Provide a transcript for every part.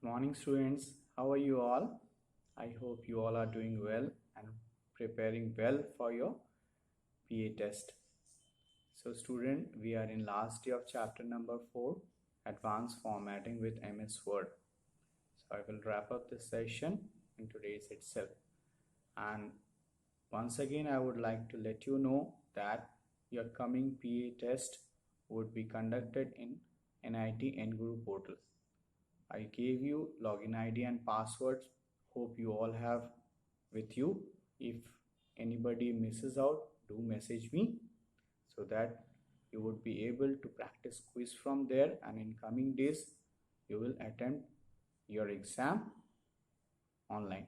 Morning, students. How are you all? I hope you all are doing well and preparing well for your PA test. So, student, we are in last day of chapter number 4, Advanced Formatting with MS Word. So, I will wrap up this session in today's itself. And once again, I would like to let you know that your coming PA test would be conducted in NIT NGuru portal. I gave you login ID and passwords. Hope you all have with you. If anybody misses out, do message me so that you would be able to practice quiz from there, and in coming days you will attempt your exam online.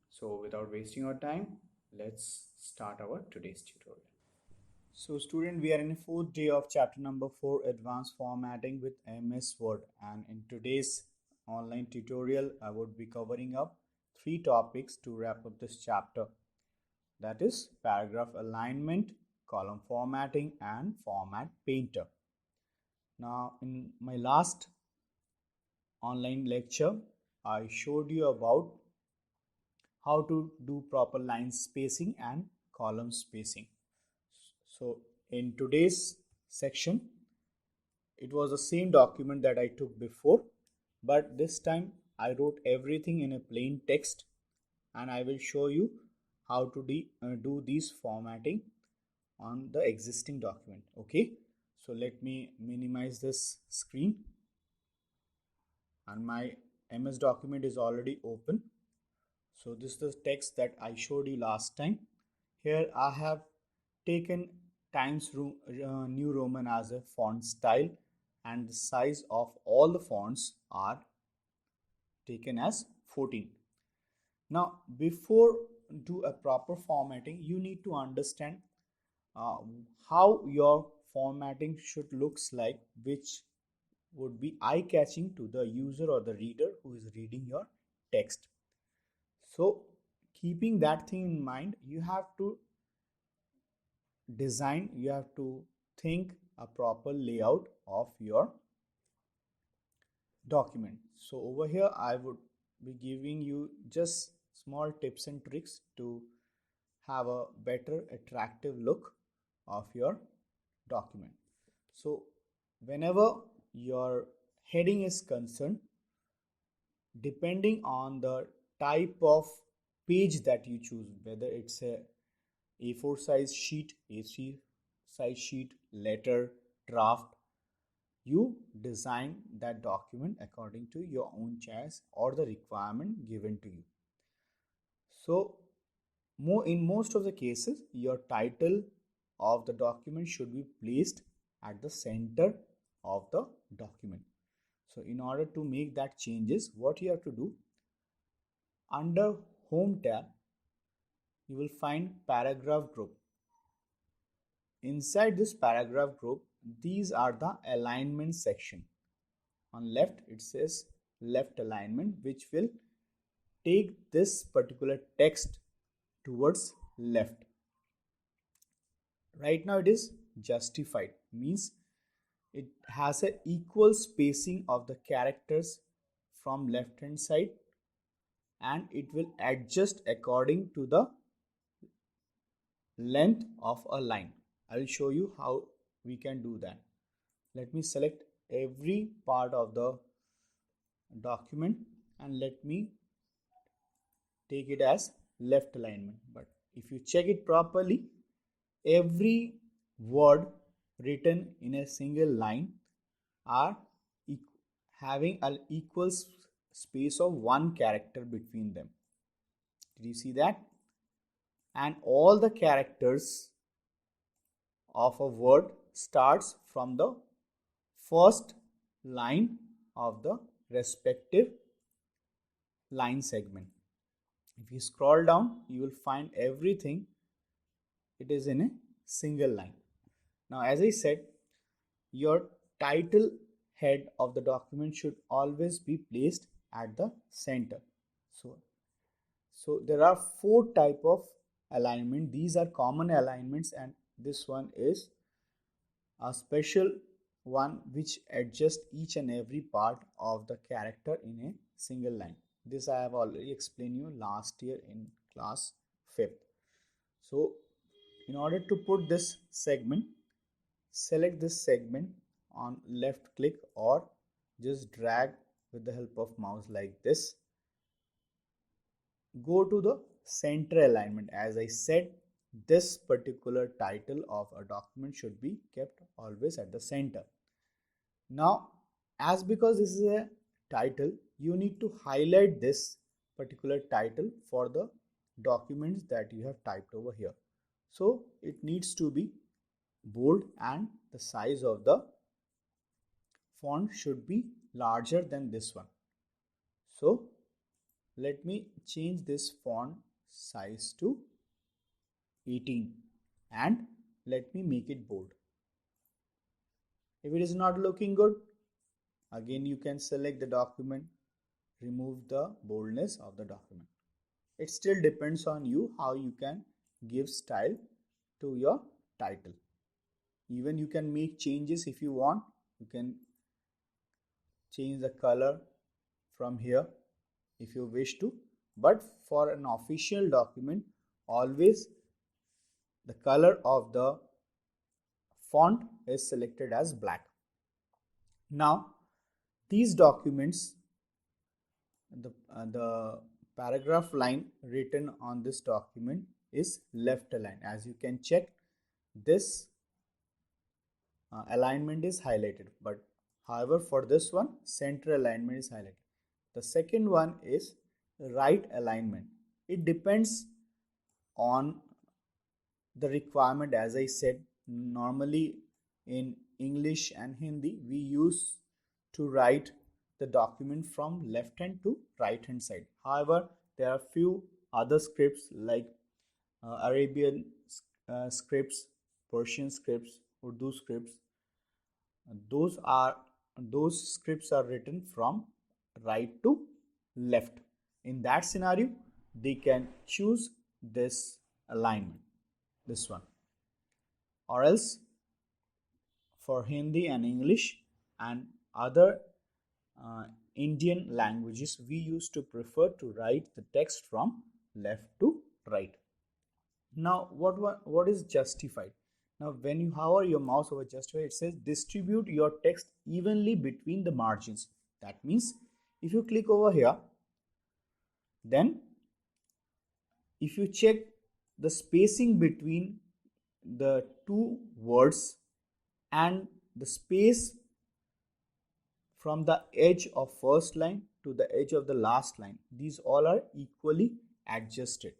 So without wasting your time, let's start our today's tutorial. So student, we are in the fourth day of chapter number 4, Advanced Formatting with MS Word, and in today's online tutorial I would be covering up three topics to wrap up this chapter, that is paragraph alignment, column formatting and format painter. Now in my last online lecture I showed you about how to do proper line spacing and column spacing. So in today's section, it was the same document that I took before, but this time I wrote everything in a plain text, and I will show you how to do this formatting on the existing document. Okay, so let me minimize this screen, and my MS document is already open. So this is the text that I showed you last time. Here I have taken Times New Roman as a font style, and the size of all the fonts are taken as 14. Now before do a proper formatting, you need to understand uh, how your formatting should looks like, which would be eye-catching to the user or the reader who is reading your text. So keeping that thing in mind, you have to think a proper layout of your document. So over here I would be giving you just small tips and tricks to have a better attractive look of your document. So whenever your heading is concerned, depending on the type of page that you choose, whether it's a A4 size sheet, A3 size sheet, letter, draft, you design that document according to your own choice or the requirement given to you. So in most of the cases, your title of the document should be placed at the center of the document. So in order to make that changes, what you have to do, under Home tab, you will find paragraph group. Inside this paragraph group, these are the alignment section. On left, it says left alignment, which will take this particular text towards left. Right now it is justified, means it has an equal spacing of the characters from left hand side, and it will adjust according to the length of a line. I will show you how we can do that. Let me select every part of the document and let me take it as left alignment. But if you check it properly, every word written in a single line are having an equal space of one character between them. Did you see that? And all the characters of a word starts from the first line of the respective line segment. If you scroll down, you will find everything, it is in a single line. Now as I said, your title head of the document should always be placed at the center. So there are four type of alignment. These are common alignments, and this one is a special one which adjusts each and every part of the character in a single line. This I have already explained you last year in class 5th. So in order to put this segment, select this segment on left click or just drag with the help of mouse like this. Go to the center alignment. As I said, this particular title of a document should be kept always at the center. Now, as because this is a title, you need to highlight this particular title for the documents that you have typed over here. So it needs to be bold and the size of the font should be larger than this one. So let me change this font size to 18 and let me make it bold. If it is not looking good, again you can select the document, remove the boldness of the document. It still depends on you how you can give style to your title. Even you can make changes if you want. You can change the color from here if you wish to, but for an official document, always the color of the font is selected as black. Now these documents, the paragraph line written on this document is left aligned. As you can check, this alignment is highlighted, but however for this one center alignment is highlighted. The second one is right alignment. It depends on the requirement. As I said, normally in English and Hindi we use to write the document from left hand to right hand side. However, there are few other scripts like Arabian scripts, Persian scripts, Urdu scripts. Those scripts are written from right to left. In that scenario, they can choose this alignment, this one, or else for Hindi and English and other Indian languages, we used to prefer to write the text from left to right. Now what is justified? Now when you hover your mouse over justify, it says distribute your text evenly between the margins. That means if you click over here, then if you check the spacing between the two words and the space from the edge of first line to the edge of the last line, these all are equally adjusted.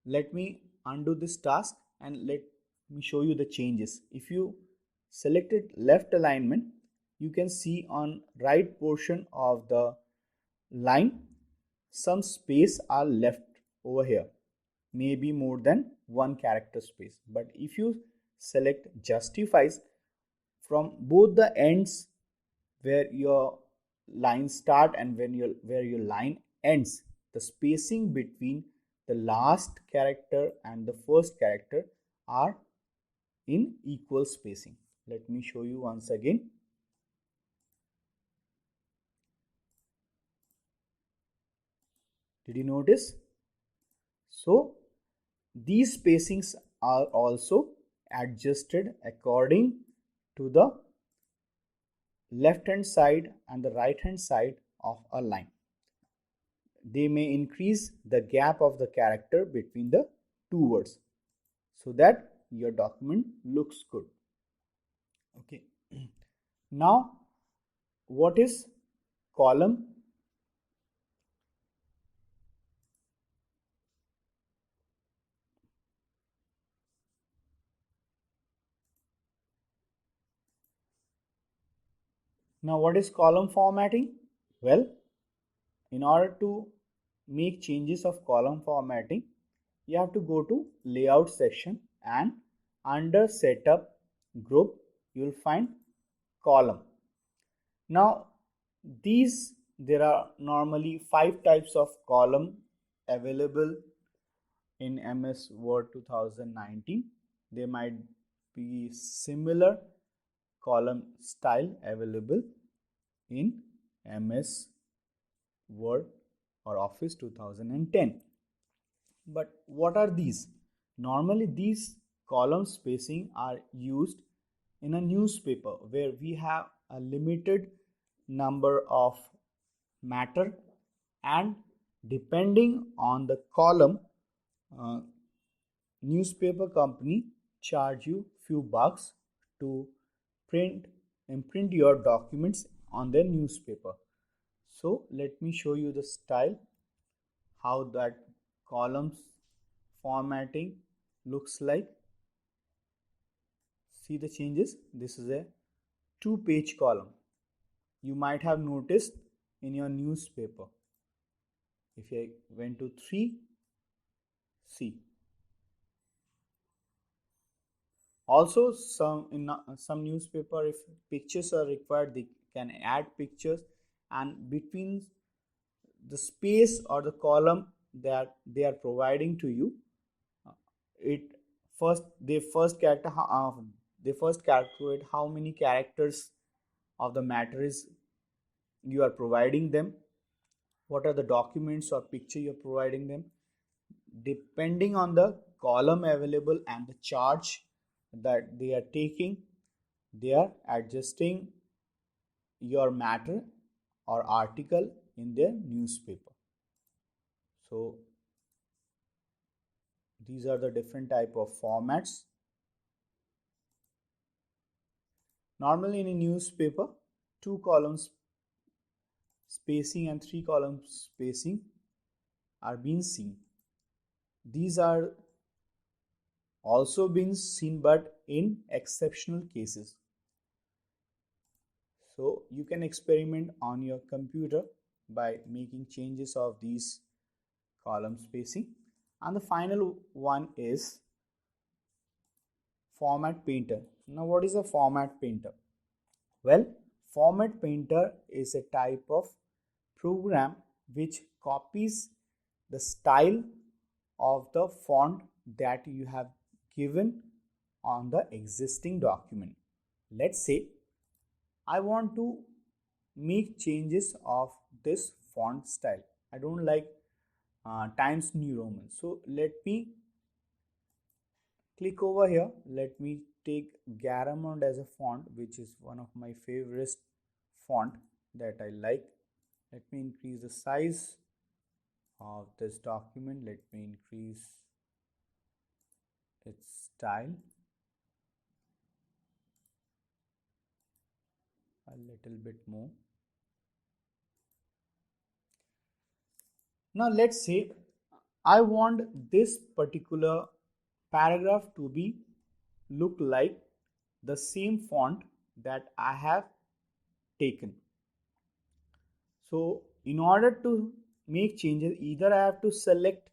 Let me undo this task and let me show you the changes. If you selected left alignment, you can see on right portion of the line some space are left over here, maybe more than one character space. But if you select justifies, from both the ends where your line start and where your line ends, the spacing between the last character and the first character are in equal spacing. Let me show you once again. Did you notice? So these spacings are also adjusted according to the left hand side and the right hand side of a line. They may increase the gap of the character between the two words so that your document looks good. Okay. Now what is column? Now what is column formatting? Well, in order to make changes of column formatting, you have to go to layout section and under setup group you will find column. Now there are normally 5 types of column available in MS Word 2019. They might be similar column style available in MS Word or Office 2010. But what are these? Normally, these column spacing are used in a newspaper where we have a limited number of matter, and depending on the column, uh, newspaper company charge you few bucks to print imprint your documents on their newspaper. So let me show you the style, how that columns formatting looks like. See the changes. This is a 2-page column. You might have noticed in your newspaper. If I went to 3, see. Also, some newspaper, if pictures are required, they can add pictures, and between the space or the column that they are providing to you, it first they first character they first calculate how many characters of the matter is you are providing them, what are the documents or picture you're providing them. Depending on the column available and the charge that they are taking, they are adjusting your matter or article in their newspaper. So these are the different type of formats. Normally in a newspaper, 2 columns spacing and 3 columns spacing are being seen. These are also being seen but in exceptional cases. So you can experiment on your computer by making changes of these column spacing. And the final one is Format Painter. Now what is a Format Painter? Well, Format Painter is a type of program which copies the style of the font that you have given on the existing document. Let's say I want to make changes of this font style. I don't like Times New Roman. So let me click over here. Let me take Garamond as a font, which is one of my favorite font that I like. Let me increase the size of this document. Let me increase its style a little bit more. Now let's say I want this particular paragraph to be look like the same font that I have taken. So in order to make changes, either I have to select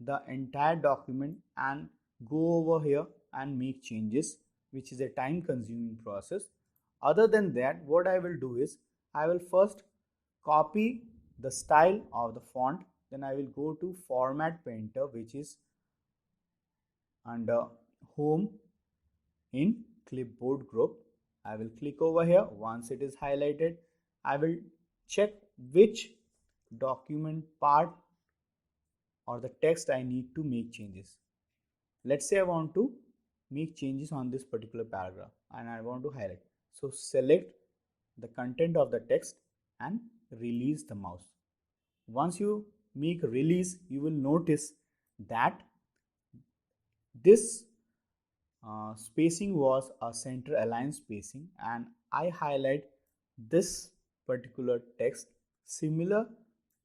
the entire document and go over here and make changes, which is a time consuming process. Other than that, what I will do is I will first copy the style of the font, then I will go to Format Painter, which is under Home in Clipboard group. I will click over here. Once it is highlighted, I will check which document part or the text I need to make changes. Let's say I want to make changes on this particular paragraph and I want to highlight. So select the content of the text and release the mouse. Once you make release, you will notice that this spacing was a center aligned spacing, and I highlight this particular text similar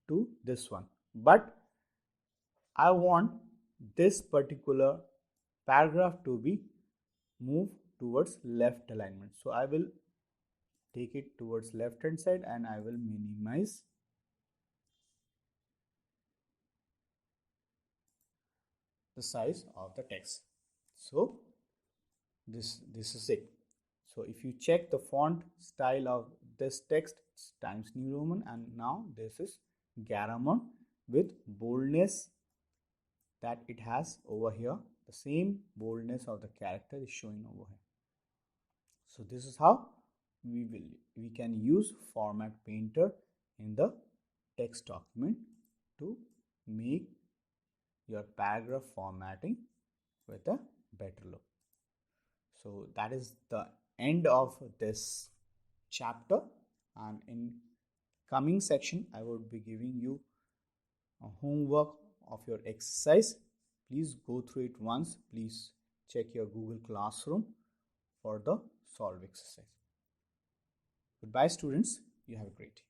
to this one, but I want this particular paragraph to be moved towards left alignment. So I will take it towards left hand side and I will minimize the size of the text. So this is it. So if you check the font style of this text, it's Times New Roman, and now this is Garamond with boldness that it has over here. The same boldness of the character is showing over here. So this is how we can use Format Painter in the text document to make your paragraph formatting with a better look. So that is the end of this chapter, and in coming section I would be giving you a homework of your exercise. Please go through it once. Please check your Google Classroom for the solve exercise. Goodbye students, you have a great day.